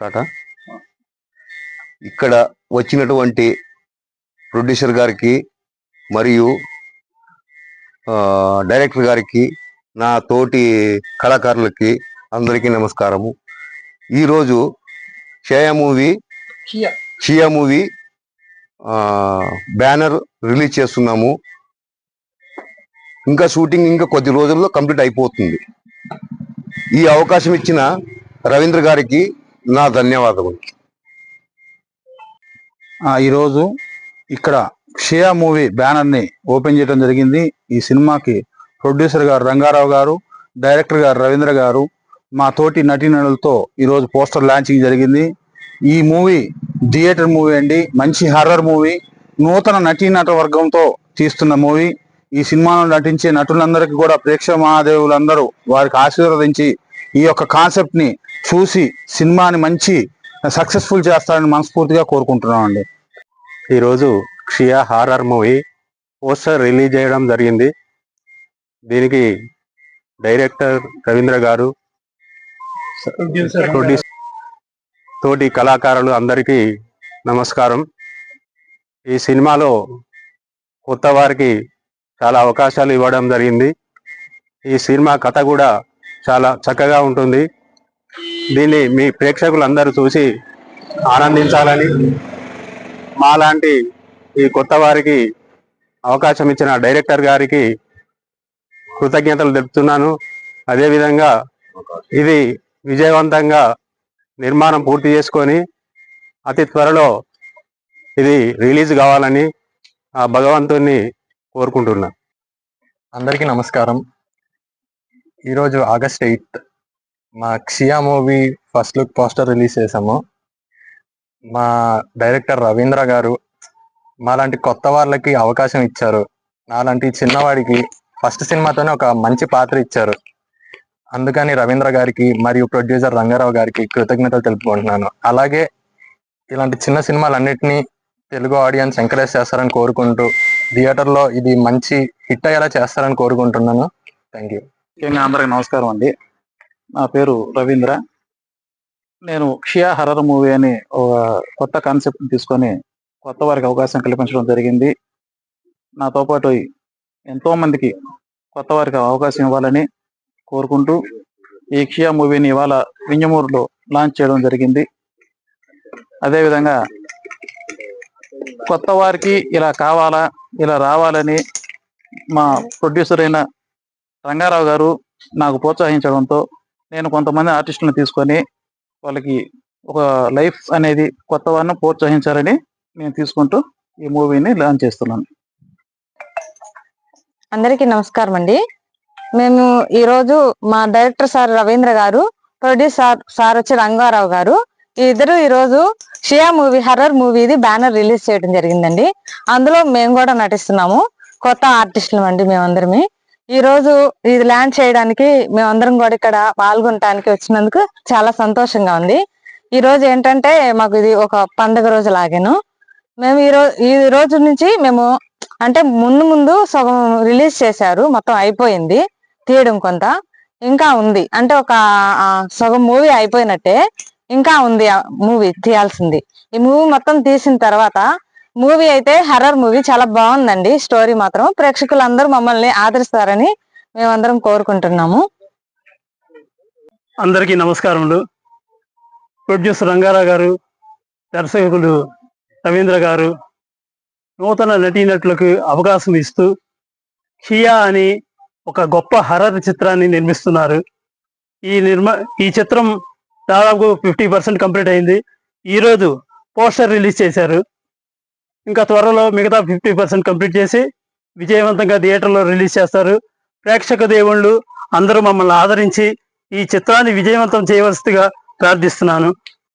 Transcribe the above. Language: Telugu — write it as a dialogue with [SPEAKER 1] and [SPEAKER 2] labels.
[SPEAKER 1] టాటా. ఇక్కడ వచ్చినటువంటి ప్రొడ్యూసర్ గారికి మరియు డైరెక్టర్ గారికి, నా తోటి కళాకారులకి అందరికీ నమస్కారము. ఈరోజు షియా మూవీ బ్యానర్ రిలీజ్ చేస్తున్నాము. ఇంకా షూటింగ్ ఇంకా కొద్ది రోజుల్లో కంప్లీట్ అయిపోతుంది. ఈ అవకాశం ఇచ్చిన రవీంద్ర గారికి నా ధన్యవాదములు.
[SPEAKER 2] ఈరోజు ఇక్కడ షియా మూవీ బ్యానర్ని ఓపెన్ చేయడం జరిగింది. ఈ సినిమాకి ప్రొడ్యూసర్ గారు రంగారావు గారు, డైరెక్టర్ గారు రవీంద్ర గారు, మా తోటి నటీనటులతో ఈరోజు పోస్టర్ లాంచింగ్ జరిగింది. ఈ మూవీ థియేటర్ మూవీ అండి, మంచి హర్రర్ మూవీ, నూతన నటీనట వర్గంతో తీస్తున్న మూవీ. ఈ సినిమాలో నటించే నటులందరికీ కూడా ప్రేక్షక మహాదేవులందరూ వారికి ఆశీర్వదించి ఈ యొక్క కాన్సెప్ట్ ని చూసి సినిమాని మంచి సక్సెస్ఫుల్ చేస్తారని మనస్ఫూర్తిగా కోరుకుంటున్నాం అండి.
[SPEAKER 3] ఈరోజు షియా హారర్ మూవీ పోస్టర్ రిలీజ్ చేయడం జరిగింది. దీనికి డైరెక్టర్ రవీంద్ర గారు, ప్రొడ్యూసర్ తోటి కళాకారులు అందరికీ నమస్కారం. ఈ సినిమాలో కొత్త వారికి చాలా అవకాశాలు ఇవ్వడం జరిగింది. ఈ సినిమా కథ కూడా చాలా చక్కగా ఉంటుంది. దీన్ని మీ ప్రేక్షకులందరూ చూసి ఆనందించాలని, మాలాంటి ఈ కొత్త వారికి అవకాశం ఇచ్చిన డైరెక్టర్ గారికి కృతజ్ఞతలు తెలుపుతున్నాను. అదేవిధంగా ఇది విజయవంతంగా నిర్మాణం పూర్తి చేసుకొని అతి త్వరలో ఇది రిలీజ్ కావాలని ఆ భగవంతుని కోరుకుంటున్నాను.
[SPEAKER 4] అందరికీ నమస్కారం. ఈరోజు ఆగస్ట్ 8 మా షియా movie first look poster release చేసాము. మా డైరెక్టర్ రవీంద్ర గారు మాలాంటి కొత్త వాళ్ళకి అవకాశం ఇచ్చారు. నాలాంటి చిన్నవాడికి ఫస్ట్ సినిమాతోనే ఒక మంచి పాత్ర ఇచ్చారు. అందుకని రవీంద్ర గారికి మరియు ప్రొడ్యూసర్ రంగారావు గారికి కృతజ్ఞతలు తెలుపుకుంటున్నాను. అలాగే ఇలాంటి చిన్న సినిమాలన్నింటినీ తెలుగు ఆడియన్స్ ఎంకరేజ్ చేస్తారని కోరుకుంటూ థియేటర్లో ఇది మంచి హిట్ అయ్యేలా చేస్తారని కోరుకుంటున్నాను. Thank you.
[SPEAKER 2] ముఖ్యంగా అందరికి నమస్కారం అండి. నా పేరు రవీంద్ర. నేను షియా హర్రర్ మూవీ అని ఒక కొత్త కాన్సెప్ట్ని తీసుకొని కొత్త వారికి అవకాశం కల్పించడం జరిగింది. నాతో పాటు ఎంతో మందికి కొత్త వారికి అవకాశం ఇవ్వాలని కోరుకుంటూ ఈ షియా మూవీని ఇవాళ వింజమూరులో లాంచ్ చేయడం జరిగింది. అదేవిధంగా కొత్త వారికి ఇలా కావాలా, ఇలా రావాలని మా ప్రొడ్యూసర్ అయిన రంగారావు గారు నాకు ప్రోత్సహించడంతో నేను కొంతమంది ఆర్టిస్టులను తీసుకొని వాళ్ళకి ఒక లైఫ్ అనేది కొత్త వారిని ప్రోత్సహించాలని నేను తీసుకుంటూ ఈ మూవీని లాంచ్ చేస్తున్నాను.
[SPEAKER 5] అందరికీ నమస్కారం అండి. మేము ఈరోజు మా డైరెక్టర్ సార్ రవీంద్ర గారు, ప్రొడ్యూసర్ సార్ వచ్చి రంగారావు గారు, ఈ ఇద్దరు ఈరోజు షియా మూవీ హర్రర్ మూవీది బ్యానర్ రిలీజ్ చేయడం జరిగిందండి. అందులో మేము కూడా నటిస్తున్నాము. కొత్త ఆర్టిస్టులు అండి మేమందరమే. ఈ రోజు ఇది లాంచ్ చేయడానికి మేమందరం కూడా ఇక్కడ పాల్గొనడానికి వచ్చినందుకు చాలా సంతోషంగా ఉంది. ఈ రోజు ఏంటంటే మాకు ఇది ఒక పండుగ రోజు లాగాను. మేము ఈ రోజు నుంచి మేము అంటే ముందు సగం రిలీజ్ చేశారు, మొత్తం అయిపోయింది తీయడం, కొంత ఇంకా ఉంది. అంటే ఒక సగం మూవీ అయిపోయినట్టే, ఇంకా ఉంది మూవీ తీయాల్సింది. ఈ మూవీ మొత్తం తీసిన తర్వాత మూవీ అయితే హర్రర్ మూవీ చాలా బాగుందండి. స్టోరీ మాత్రం ప్రేక్షకులందరూ మమ్మల్ని ఆదరిస్తారని మేమందరం కోరుకుంటున్నాము.
[SPEAKER 6] అందరికీ నమస్కారములు. ప్రొడ్యూసర్ రంగారావు గారు, దర్శకులు రవీంద్ర గారు నూతన నటీనటులకు అవకాశం ఇస్తూ షియా అని ఒక గొప్ప హర్రర్ చిత్రాన్ని నిర్మిస్తున్నారు. ఈ చిత్రం దాదాపు 50% కంప్లీట్ అయింది. ఈరోజు పోస్టర్ రిలీజ్ చేశారు. ఇంకా త్వరలో మిగతా 50% కంప్లీట్ చేసి విజయవంతంగా థియేటర్లో రిలీజ్ చేస్తారు. ప్రేక్షక దేవుళ్ళు అందరూ మమ్మల్ని ఆదరించి ఈ చిత్రాన్ని విజయవంతం చేయవలసిందిగా ప్రార్థిస్తున్నాను.